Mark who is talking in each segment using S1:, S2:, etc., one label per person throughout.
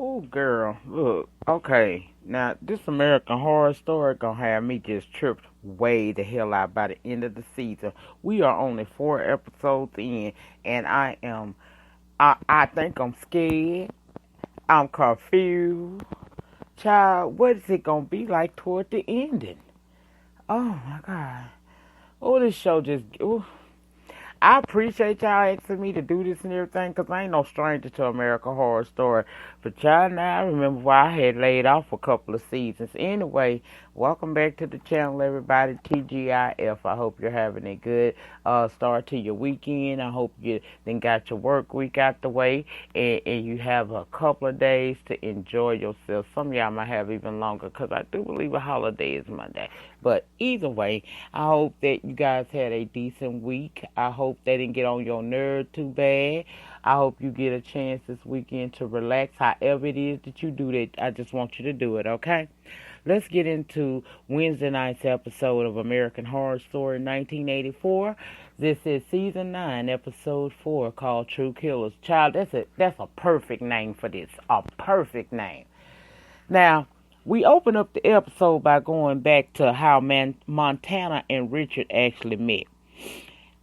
S1: Oh, girl, look. Okay, now this American Horror Story gonna have me just tripped way the hell out by the end of the season. We are only 4 episodes in, and I think I'm scared. I'm confused. Child, what is it gonna be like toward the ending? Oh my God. Oh, this show just. Ooh. I appreciate y'all asking me to do this and everything, 'cause I ain't no stranger to American Horror Story. But y'all now, I remember why I had laid off a couple of seasons. Anyway, welcome back to the channel, everybody. TGIF. I hope you're having a good start to your weekend. I hope you then got your work week out the way, and you have a couple of days to enjoy yourself. Some of y'all might have even longer, 'cause I do believe a holiday is Monday. But either way, I hope that you guys had a decent week. I hope they didn't get on your nerve too bad. I hope you get a chance this weekend to relax. However it is that you do that, I just want you to do it, okay? Let's get into Wednesday night's episode of American Horror Story 1984. This is season 9, episode 4, called True Killers. Child, that's a perfect name for this. A perfect name. Now, we open up the episode by going back to how Montana and Richard actually met.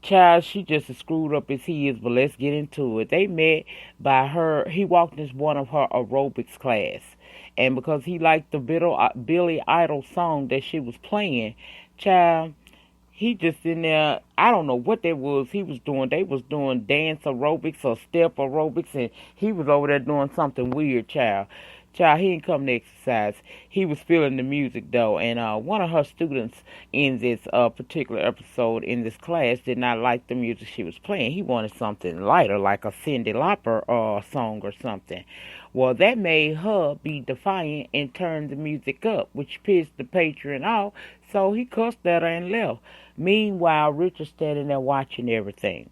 S1: Child, she just as screwed up as he is, but let's get into it. They met by her. He walked into one of her aerobics class, and because he liked the Billy Idol song that she was playing, child, he just in there. I don't know what that was. He was doing. They was doing dance aerobics or step aerobics, and he was over there doing something weird, child. Child, he didn't come to exercise. He was feeling the music, though. And one of her students in this particular episode in this class did not like the music she was playing. He wanted something lighter, like a Cyndi Lauper song or something. Well, that made her be defiant and turn the music up, which pissed the patron off, so he cussed at her and left. Meanwhile, Richard's standing there watching everything.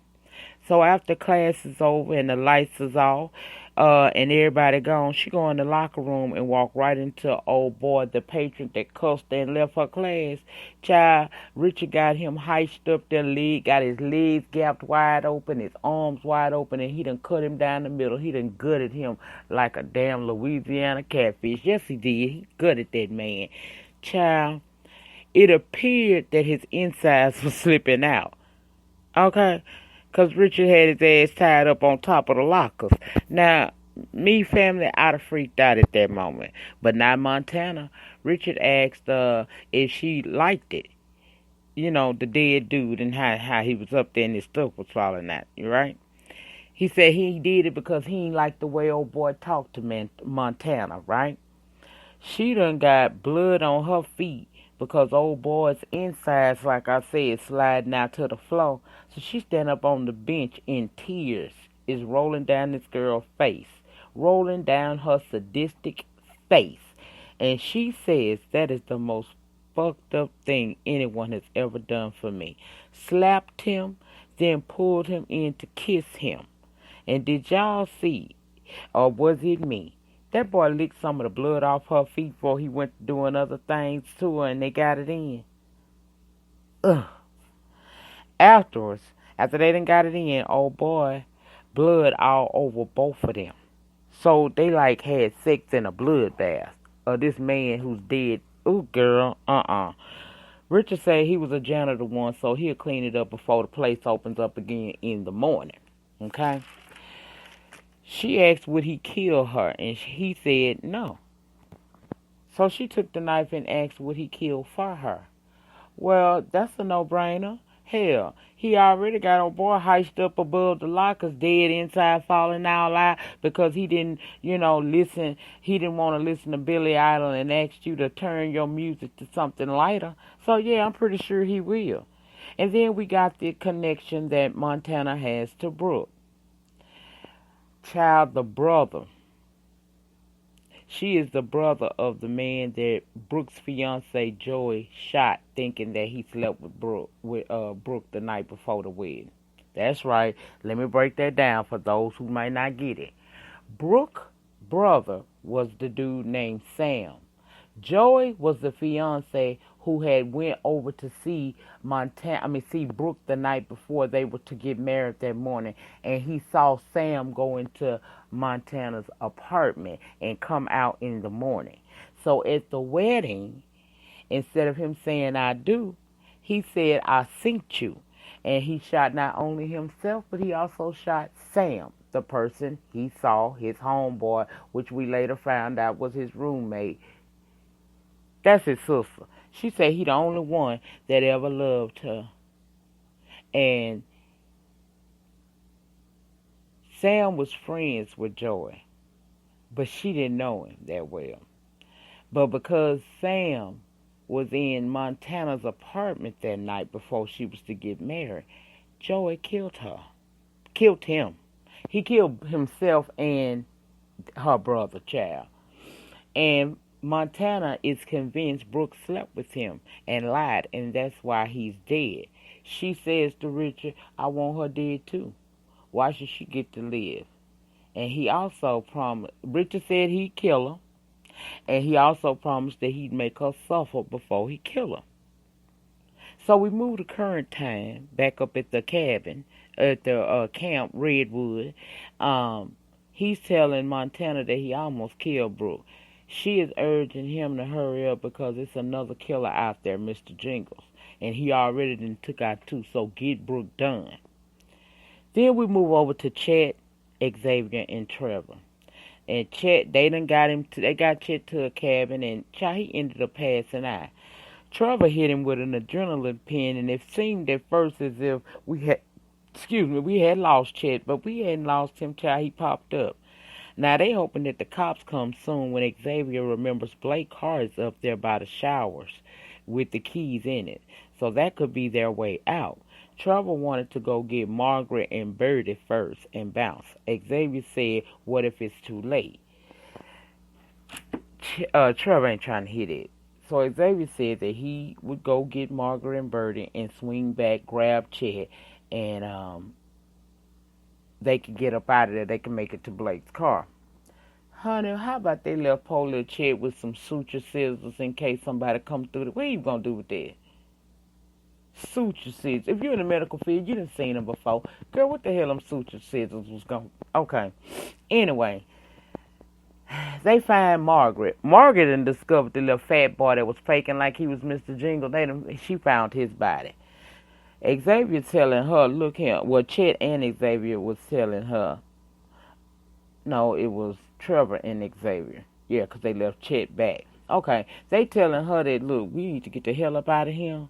S1: So after class is over and the lights is off, and everybody gone, she go in the locker room and walk right into old boy, the patron that cussed and left her class. Child, Richard got him hyped up their leg, got his legs gapped wide open, his arms wide open, and he done cut him down the middle. He done gutted him like a damn Louisiana catfish. Yes, he did. He gutted that man. Child, it appeared that his insides were slipping out. Okay? Because Richard had his ass tied up on top of the lockers. Now, me, family, I'd have freaked out at that moment. But not Montana. Richard asked if she liked it. You know, the dead dude and how he was up there and his stuff was falling out. You right? He said he did it because he didn't like the way old boy talked to Montana, right? She done got blood on her feet because old boy's insides, like I said, sliding out to the floor. So she stand up on the bench in tears, is rolling down this girl's face, rolling down her sadistic face. And she says that is the most fucked up thing anyone has ever done for me. Slapped him, then pulled him in to kiss him. And did y'all see, or was it me? That boy licked some of the blood off her feet before he went to doing other things to her, and they got it in. Ugh. Afterwards, after they done got it in, old boy, blood all over both of them. So they like had sex in a bloodbath of this man who's dead. Ooh, girl, Richard said he was a janitor once, so he'll clean it up before the place opens up again in the morning. Okay? She asked would he kill her, and he said no. So she took the knife and asked would he kill for her. Well, that's a no-brainer. Hell, he already got old boy hiked up above the lockers, dead inside, falling out loud because he didn't, listen. He didn't want to listen to Billy Idol and asked you to turn your music to something lighter. So, yeah, I'm pretty sure he will. And then we got the connection that Montana has to Brooke. Child, the brother. She is the brother of the man that Brooke's fiance Joey shot, thinking that he slept with Brooke the night before the wedding. That's right. Let me break that down for those who might not get it. Brooke's brother was the dude named Sam. Joey was the fiance who had went over to see Brooke the night before they were to get married that morning, and he saw Sam go into Montana's apartment and come out in the morning. So at the wedding, instead of him saying I do, he said I synced you. And he shot not only himself, but he also shot Sam, the person he saw, his homeboy, which we later found out was his roommate. That's his sister. She said he the only one that ever loved her. And Sam was friends with Joy, but she didn't know him that well. But because Sam was in Montana's apartment that night before she was to get married, Joey killed him. He killed himself and her brother, child. And Montana is convinced Brooke slept with him and lied, and that's why he's dead. She says to Richard, I want her dead too. Why should she get to live? And he also promised, Richard said he'd kill her, and he also promised that he'd make her suffer before he kill her. So we move to current time, back up at the cabin, at the camp, Redwood. He's telling Montana that he almost killed Brooke. She is urging him to hurry up because it's another killer out there, Mr. Jingles. And he already done took out 2, so get Brooke done. Then we move over to Chet, Xavier, and Trevor. And Chet, they got Chet to a cabin, and he ended up passing out. Trevor hit him with an adrenaline pin, and it seemed at first as if we had lost Chet, but we hadn't lost him till he popped up. Now they hoping that the cops come soon when Xavier remembers Blake's car is up there by the showers with the keys in it. So that could be their way out. Trevor wanted to go get Margaret and Birdie first and bounce. Xavier said, what if it's too late? Trevor ain't trying to hit it. So Xavier said that he would go get Margaret and Birdie and swing back, grab Chet, and they could get up out of there. They can make it to Blake's car. Honey, how about they left poor little Chet with some suture scissors in case somebody come through? What are you going to do with that? Suture scissors. If you're in the medical field, you done seen them before. Girl, what the hell them suture scissors was going to... Okay. Anyway, they find Margaret. Margaret done discovered the little fat boy that was faking like he was Mr. Jingle. She found his body. Xavier telling her, look here. Well, Chet and Xavier was telling her. No, it was Trevor and Xavier. Yeah, because they left Chet back. Okay, they telling her that, look, we need to get the hell up out of here.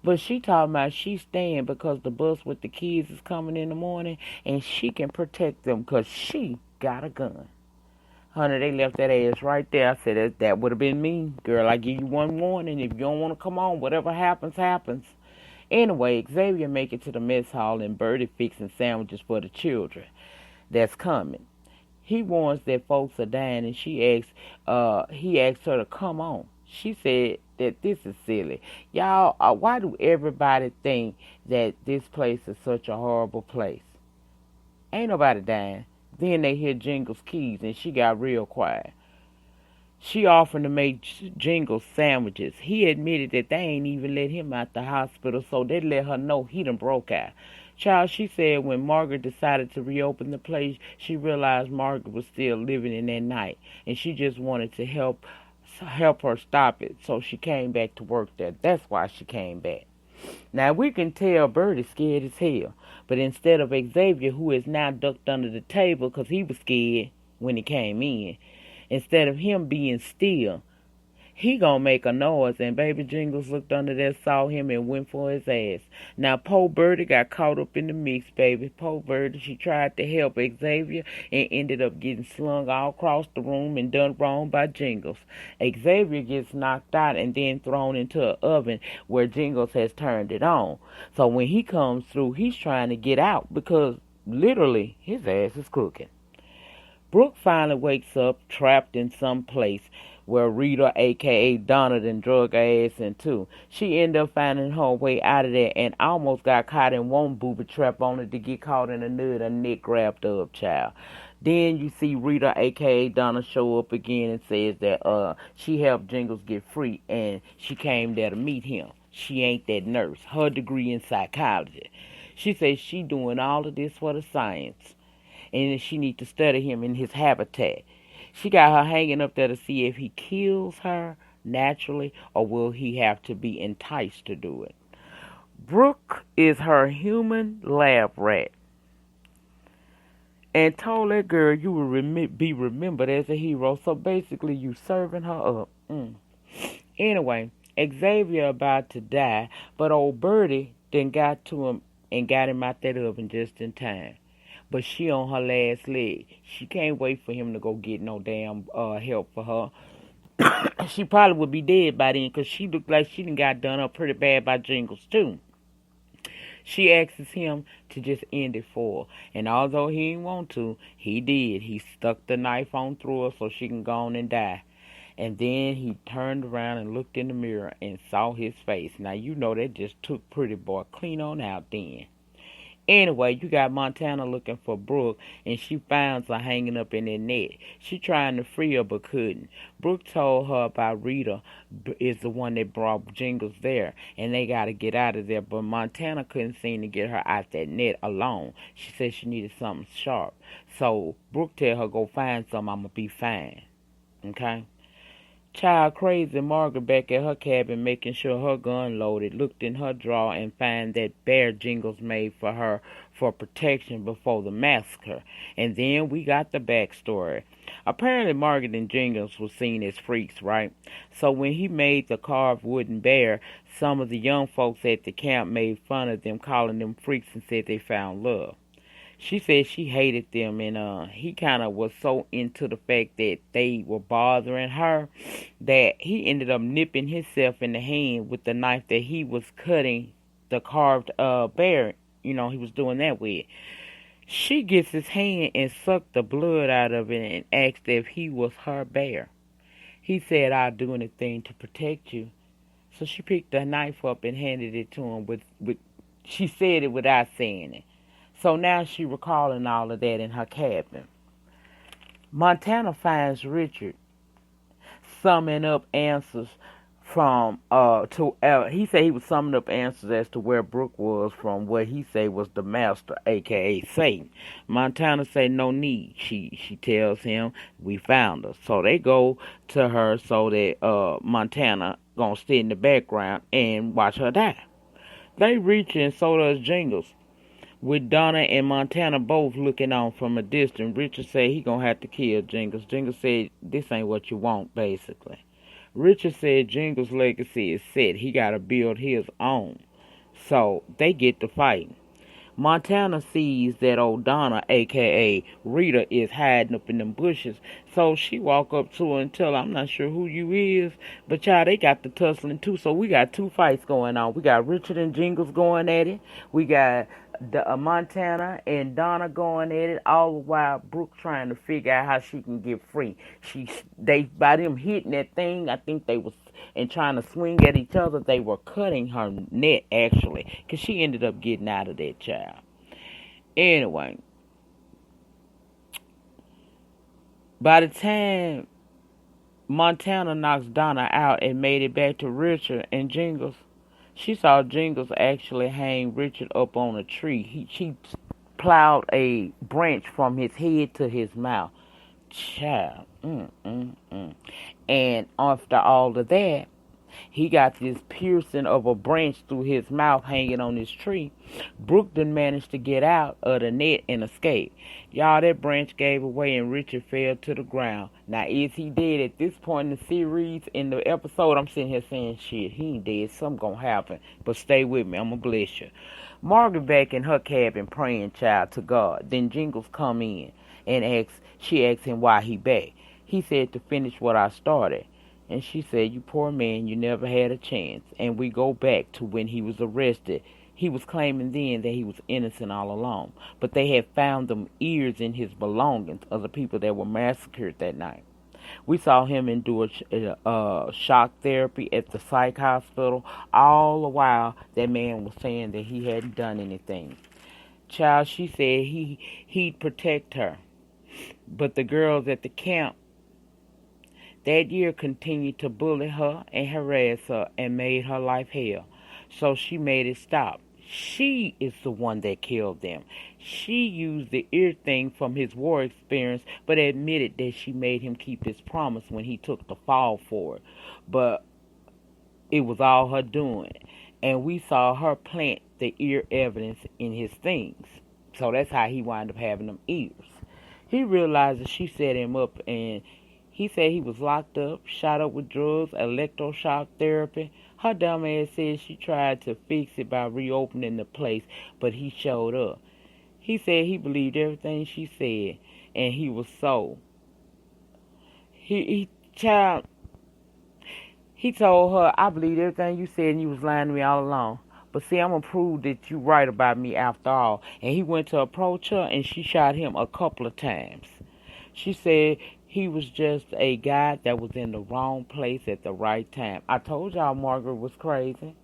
S1: But she talking about she's staying because the bus with the kids is coming in the morning and she can protect them because she got a gun. Honey, they left that ass right there. I said, that would have been me. Girl, I give you one warning. If you don't want to come on, whatever happens, happens. Anyway, Xavier make it to the mess hall and Birdie fixing sandwiches for the children that's coming. He warns that folks are dying and he asks her to come on. She said that this is silly. Y'all, why do everybody think that this place is such a horrible place? Ain't nobody dying. Then they hear Jingle's keys and she got real quiet. She offered to make Jingles sandwiches. He admitted that they ain't even let him out the hospital, so they let her know he done broke out. Child, she said when Margaret decided to reopen the place, she realized Margaret was still living in that night, and she just wanted to help her stop it, so she came back to work there. That's why she came back. Now, we can tell Birdie's scared as hell, but instead of Xavier, who is now ducked under the table because he was scared when he came in, instead of him being still, he gonna make a noise, and baby Jingles looked under there, saw him, and went for his ass. Now, poor Birdie got caught up in the mix, baby. Poor Birdie, she tried to help Xavier and ended up getting slung all across the room and done wrong by Jingles. Xavier gets knocked out and then thrown into an oven where Jingles has turned it on. So when he comes through, he's trying to get out because literally his ass is cooking. Brooke finally wakes up trapped in some place where Rita, a.k.a. Donna, done drug her ass in too. She ended up finding her way out of there and almost got caught in one booby trap only to get caught in another and neck grabbed up, child. Then you see Rita, aka Donna, show up again and says that she helped Jingles get free and she came there to meet him. She ain't that nurse. Her degree in psychology. She says she doing all of this for the science and she need to study him in his habitat. She got her hanging up there to see if he kills her naturally or will he have to be enticed to do it. Brooke is her human lab rat and told that girl you will be remembered as a hero. So basically, you serving her up. Anyway, Xavier about to die, but old Birdie then got to him and got him out that oven just in time. But she on her last leg. She can't wait for him to go get no damn help for her. She probably would be dead by then because she looked like she done got done up pretty bad by Jingles too. She asks him to just end it for her. And although he didn't want to, he did. He stuck the knife on through her so she can go on and die. And then he turned around and looked in the mirror and saw his face. Now, you know that just took Pretty Boy clean on out then. Anyway, you got Montana looking for Brooke, and she finds her hanging up in that net. She trying to free her, but couldn't. Brooke told her about Rita is the one that brought Jingles there, and they got to get out of there. But Montana couldn't seem to get her out that net alone. She said she needed something sharp. So Brooke tell her, go find something, I'm going to be fine. Okay? Child crazy Margaret back at her cabin making sure her gun loaded, looked in her drawer and found that bear Jingles made for her for protection before the massacre. And then we got the backstory. Apparently Margaret and Jingles were seen as freaks, right? So when he made the carved wooden bear, some of the young folks at the camp made fun of them, calling them freaks and said they found love. She said she hated them, and he kind of was so into the fact that they were bothering her that he ended up nipping himself in the hand with the knife that he was cutting the carved bear. You know, he was doing that with. She gets his hand and sucked the blood out of it and asked if he was her bear. He said, I'll do anything to protect you. So she picked the knife up and handed it to him with she said it without saying it. So now she recalling all of that in her cabin. Montana finds Richard summing up answers from he said he was summing up answers as to where Brooke was from what he said was the master, aka Satan. Montana say no need. She tells him we found her. So they go to her so that Montana gonna stay in the background and watch her die. They reach and so does Jingles, with Donna and Montana both looking on from a distance. Richard said he gonna have to kill Jingles. Jingles said this ain't what you want, basically. Richard said Jingles' legacy is set. He gotta build his own. So they get to fighting. Montana sees that old Donna, a.k.a. Rita, is hiding up in them bushes. So she walk up to her and tell her, I'm not sure who you is, but child, they got the tussling too. So we got two fights going on. We got Richard and Jingles going at it. We got the Montana and Donna going at it, all the while Brooke trying to figure out how she can get free. They by them hitting that thing, I think they was and trying to swing at each other, they were cutting her net actually, because she ended up getting out of that, child. Anyway, by the time Montana knocks Donna out and made it back to Richard and Jingles, she saw Jingles actually hang Richard up on a tree. She plowed a branch from his head to his mouth. Child. And after all of that, he got this piercing of a branch through his mouth hanging on this tree. Brooke done managed to get out of the net and escape. Y'all, that branch gave away and Richard fell to the ground. Now, is he dead at this point in the series? In the episode, I'm sitting here saying, shit, he ain't dead. Something gonna happen. But stay with me. I'm gonna bless you. Margaret back in her cabin praying, child, to God. Then Jingles come in and she asks him why he back. He said to finish what I started. And she said, you poor man, you never had a chance. And we go back to when he was arrested. He was claiming then that he was innocent all along. But they had found them ears in his belongings of the people that were massacred that night. We saw him endure shock therapy at the psych hospital. All the while, that man was saying that he hadn't done anything. Child, she said he'd protect her. But the girls at the camp that year continued to bully her and harass her and made her life hell. So she made it stop. She is the one that killed them. She used the ear thing from his war experience, but admitted that she made him keep his promise when he took the fall for it. But it was all her doing. And we saw her plant the ear evidence in his things. So that's how he wound up having them ears. He realized that she set him up, and he said he was locked up, shot up with drugs, electroshock therapy. Her dumb ass said she tried to fix it by reopening the place, but he showed up. He said he believed everything she said, and he was so. Child, he told her, I believed everything you said and you was lying to me all along. But see, I'm going to prove that you right about me after all. And he went to approach her and she shot him a couple of times. She said he was just a guy that was in the wrong place at the right time. I told y'all Margaret was crazy.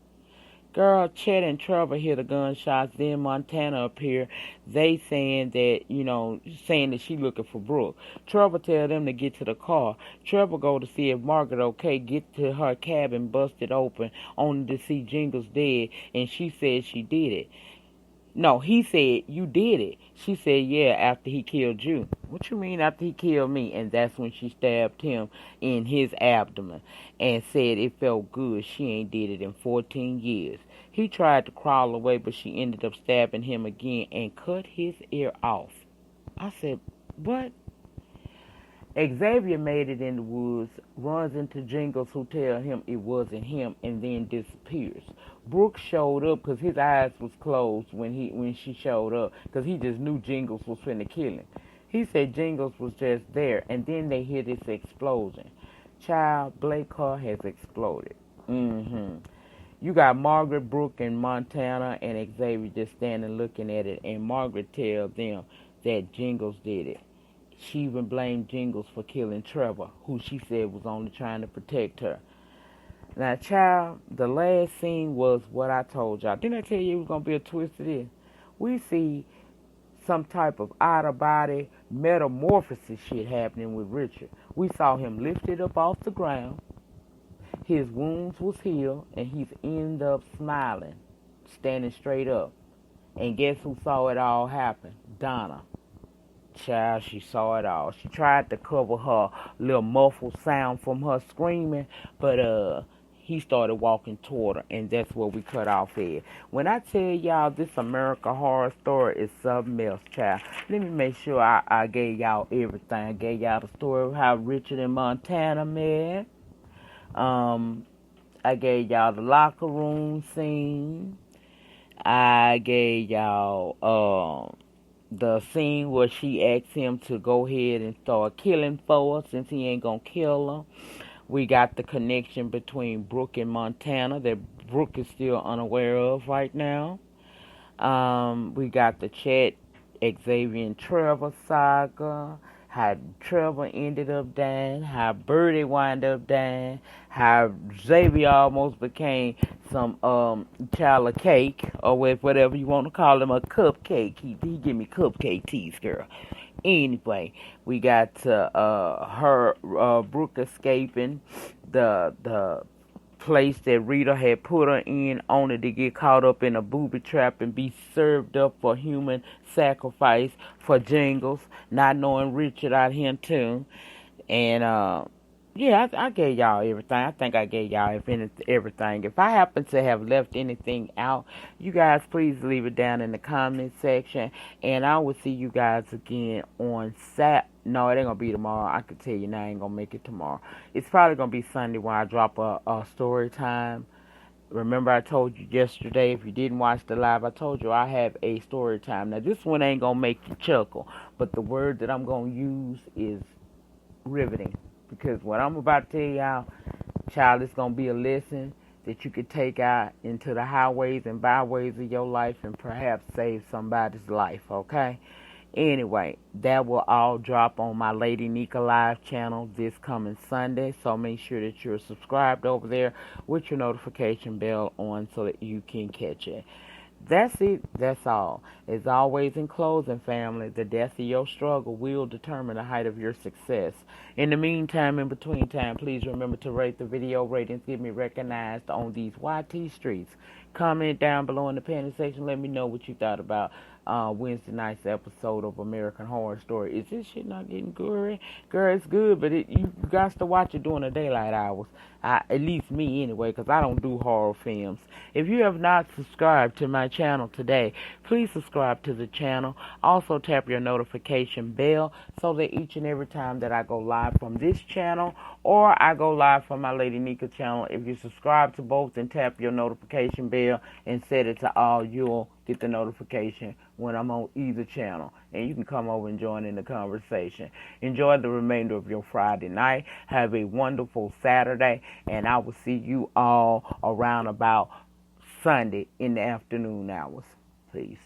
S1: Girl, Chet and Trevor hear the gunshots. Then Montana appear. They saying that she looking for Brooke. Trevor tell them to get to the car. Trevor go to see if Margaret okay. Get to her cabin, busted open, only to see Jingles dead, and she said she did it. No, he said, you did it. She said, yeah, after he killed you. What you mean after he killed me? And that's when she stabbed him in his abdomen and said it felt good. She ain't did it in 14 years. He tried to crawl away, but she ended up stabbing him again and cut his ear off. I said, what? Xavier made it in the woods, runs into Jingles, who tell him it wasn't him, and then disappears. Brooke showed up because his eyes was closed when she showed up, because he just knew Jingles was finna kill him. He said Jingles was just there, and then they hear this explosion. Child, Blake's car has exploded. You got Margaret, Brooke, and Montana, and Xavier just standing looking at it, and Margaret tells them that Jingles did it. She even blamed Jingles for killing Trevor, who she said was only trying to protect her. Now, child, the last scene was what I told y'all. Didn't I tell you it was going to be a twist to this? We see some type of out-of-body metamorphosis shit happening with Richard. We saw him lifted up off the ground. His wounds was healed, and he's ended up smiling, standing straight up. And guess who saw it all happen? Donna. Child, she saw it all. She tried to cover her little muffled sound from her screaming, but he started walking toward her, and that's where we cut off at. When I tell y'all this American Horror Story is something else, child, let me make sure I gave y'all everything. I gave y'all the story of how Richard and Montana met. I gave y'all the locker room scene. I gave y'all the scene where she asked him to go ahead and start killing for her since he ain't gonna kill her. We got the connection between Brooke and Montana that Brooke is still unaware of right now. We got the Chet, Xavier, and Trevor saga. How Trevor ended up dying. How Birdie wound up dying. How Xavier almost became some child of cake, or whatever you want to call him, a cupcake. He give me cupcake teas, girl. Anyway, we got her Brooke escaping the place that Rita had put her in, only to get caught up in a booby trap and be served up for human sacrifice for Jingles, not knowing Richard out here too. And yeah, I gave y'all everything. I think I gave y'all everything. If I happen to have left anything out, you guys please leave it down in the comment section. And I will see you guys again on No, it ain't going to be tomorrow. I can tell you now I ain't going to make it tomorrow. It's probably going to be Sunday when I drop a story time. Remember I told you yesterday, if you didn't watch the live, I told you I have a story time. Now, this one ain't going to make you chuckle. But the word that I'm going to use is riveting. Because what I'm about to tell y'all, child, it's going to be a lesson that you could take out into the highways and byways of your life and perhaps save somebody's life, okay? Anyway, that will all drop on my Lady Nyca live channel this coming Sunday. So make sure that you're subscribed over there with your notification bell on so that you can catch it. That's it. That's all. As always, in closing, family, the depth of your struggle will determine the height of your success. In the meantime, in between time, please remember to rate the video. Ratings get me recognized on these YT streets. Comment down below in the comment section. Let me know what you thought about Wednesday night's episode of American Horror Story. Is this shit not getting gory? Girl, it's good, but you got to watch it during the daylight hours. At least me anyway, because I don't do horror films. If you have not subscribed to my channel today, please subscribe to the channel. Also tap your notification bell so that each and every time that I go live from this channel or I go live from my Lady Nyca channel, if you subscribe to both and tap your notification bell and set it to all, you'll get the notification when I'm on either channel, and you can come over and join in the conversation. Enjoy the remainder of your Friday night. Have a wonderful Saturday, and I will see you all around about Sunday in the afternoon hours. Peace.